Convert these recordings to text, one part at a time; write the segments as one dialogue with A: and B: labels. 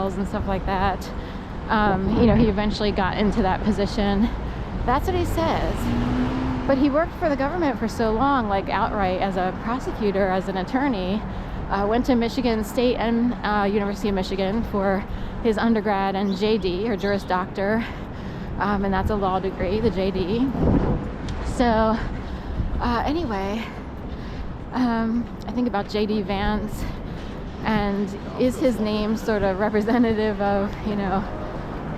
A: sales and stuff like that. He eventually got into that position. That's what he says. But he worked for the government for so long, like outright as a prosecutor, as an attorney. Went to Michigan State and University of Michigan for his undergrad and JD, or Juris Doctor. And that's a law degree, the JD. So anyway, I think about JD Vance, and is his name sort of representative of,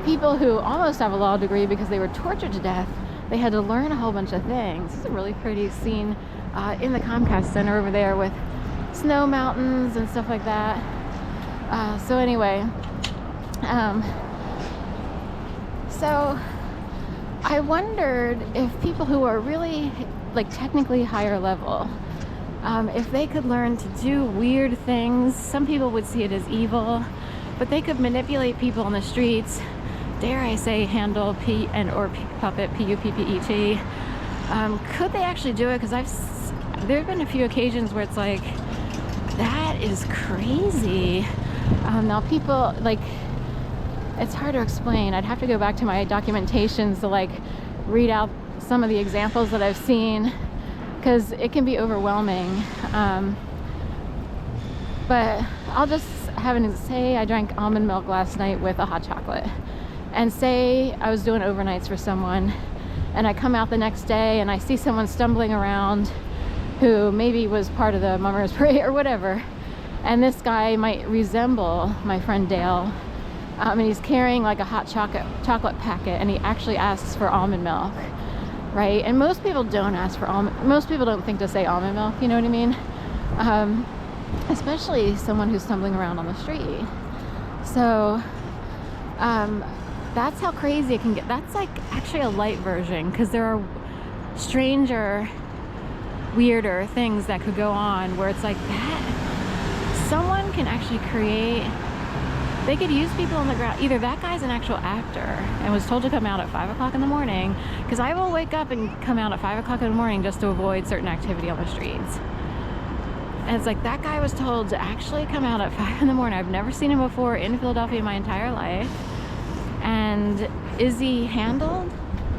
A: people who almost have a law degree because they were tortured to death. They had to learn a whole bunch of things. This is a really pretty scene in the Comcast Center over there with snow mountains and stuff like that. So anyway, so I wondered if people who are really like technically higher level, if they could learn to do weird things. Some people would see it as evil, but they could manipulate people on the streets. Dare I say, handle or puppet, P-U-P-P-E-T. Could they actually do it? Because there have been a few occasions where it's like, that is crazy. Now people, like, it's hard to explain. I'd have to go back to my documentations to like read out some of the examples that I've seen, because it can be overwhelming. But I'll just say I drank almond milk last night with a hot chocolate. And say I was doing overnights for someone, and I come out the next day and I see someone stumbling around who maybe was part of the Mummers Parade or whatever, and this guy might resemble my friend Dale, and he's carrying like a hot chocolate packet, and he actually asks for almond milk, right? And most people don't ask for most people don't think to say almond milk, you know what I mean? Especially someone who's stumbling around on the street. So that's how crazy it can get. That's like actually a light version, because there are stranger, weirder things that could go on where it's like that. Someone can actually they could use people on the ground. Either that guy's an actual actor and was told to come out at 5 o'clock in the morning, because I will wake up and come out at 5 o'clock in the morning just to avoid certain activity on the streets. And it's like, that guy was told to actually come out at 5 in the morning. I've never seen him before in Philadelphia my entire life. And is he handled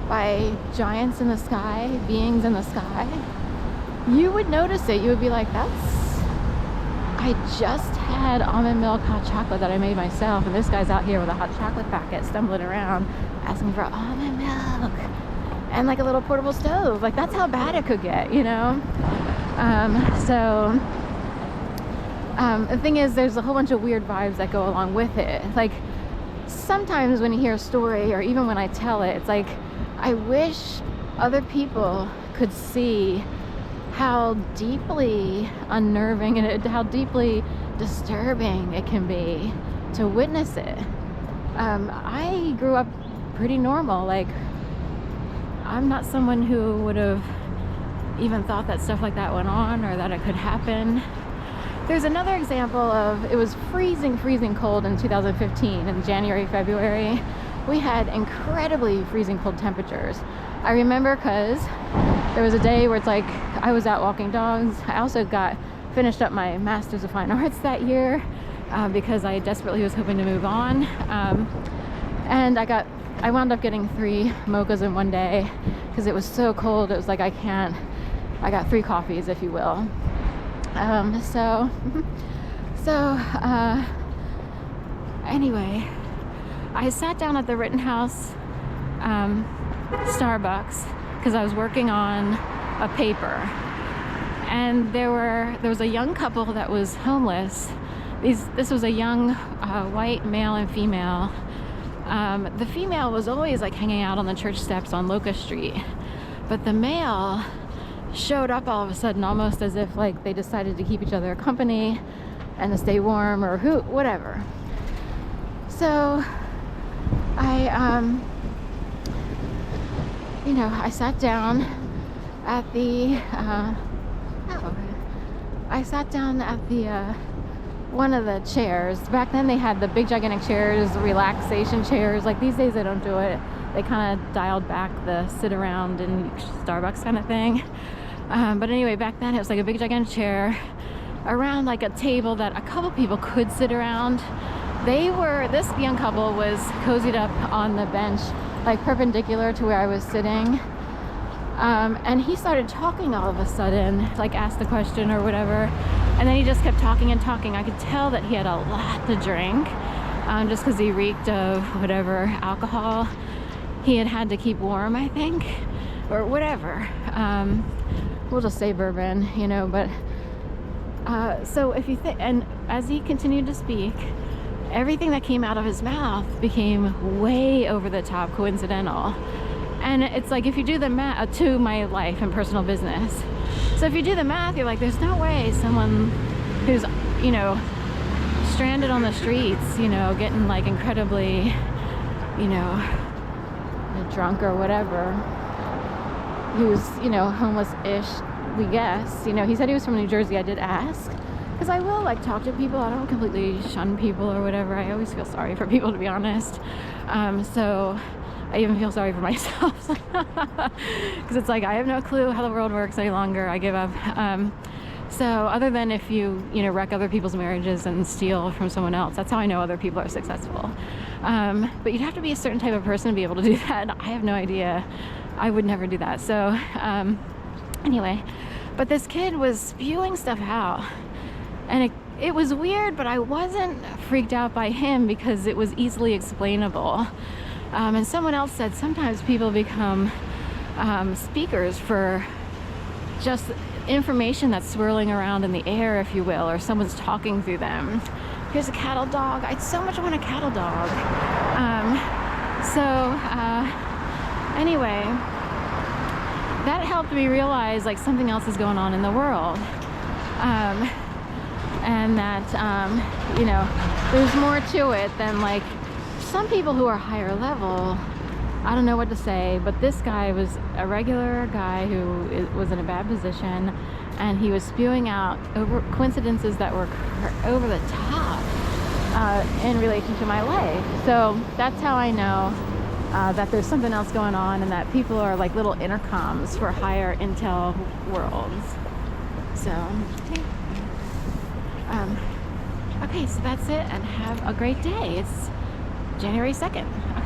A: by giants in the sky, beings in the sky? You would notice it. You would be like, I just had almond milk hot chocolate that I made myself, and this guy's out here with a hot chocolate packet stumbling around asking for almond milk and like a little portable stove. Like, that's how bad it could get, the thing is, there's a whole bunch of weird vibes that go along with it. Like, sometimes when you hear a story, or even when I tell it, it's like, I wish other people could see how deeply unnerving and how deeply disturbing it can be to witness it. I grew up pretty normal. Like, I'm not someone who would have even thought that stuff like that went on, or that it could happen. There's another example of, it was freezing cold in 2015 in January, February. We had incredibly freezing cold temperatures. I remember because there was a day where it's like, I was out walking dogs. I also finished up my Master's of Fine Arts that year because I desperately was hoping to move on. And I wound up getting 3 mochas in one day because it was so cold. It was like, I got 3 coffees, if you will. Anyway, I sat down at the Rittenhouse Starbucks because I was working on a paper, and there was a young couple that was homeless. This was a young white male and female. The female was always like hanging out on the church steps on Locust Street, but the male showed up all of a sudden, almost as if like they decided to keep each other company and to stay warm, or whatever. So I sat down at the one of the chairs. Back then they had the big gigantic chairs, relaxation chairs. Like, these days they don't do it. They kind of dialed back the sit around in Starbucks kind of thing. But anyway, back then it was like a big gigantic chair around like a table that a couple people could sit around. This young couple was cozied up on the bench, like perpendicular to where I was sitting. And he started talking all of a sudden, like asked the question or whatever. And then he just kept talking and talking. I could tell that he had a lot to drink, just because he reeked of whatever alcohol he had to keep warm, I think, or whatever. We'll just say bourbon, you know, but so if you think, and as he continued to speak, everything that came out of his mouth became way over the top coincidental. And it's like, if you do the math, to my life and personal business. So if you do the math, you're like, there's no way someone who's, you know, stranded on the streets, you know, getting like incredibly, you know, drunk or whatever, he was, you know, homeless-ish, we guess. You know, he said he was from New Jersey. I did ask, because I will like talk to people. I don't completely shun people or whatever. I always feel sorry for people, to be honest. So I even feel sorry for myself, because it's like I have no clue how the world works any longer. I give up. So other than if you know, wreck other people's marriages and steal from someone else, that's how I know other people are successful. But you'd have to be a certain type of person to be able to do that. I have no idea. I would never do that. So anyway, but this kid was spewing stuff out, and it was weird, but I wasn't freaked out by him because it was easily explainable. And someone else said sometimes people become speakers for just information that's swirling around in the air, if you will, or someone's talking through them. Here's a cattle dog. I'd so much want a cattle dog. Anyway, that helped me realize like something else is going on in the world. And that, you know, there's more to it than like some people who are higher level. I don't know what to say, but this guy was a regular guy who was in a bad position, and he was spewing out over coincidences that were over the top in relation to my life. So that's how I know that there's something else going on, and that people are like little intercoms for higher intel worlds. So okay, so that's it, and have a great day. It's January 2nd. Okay.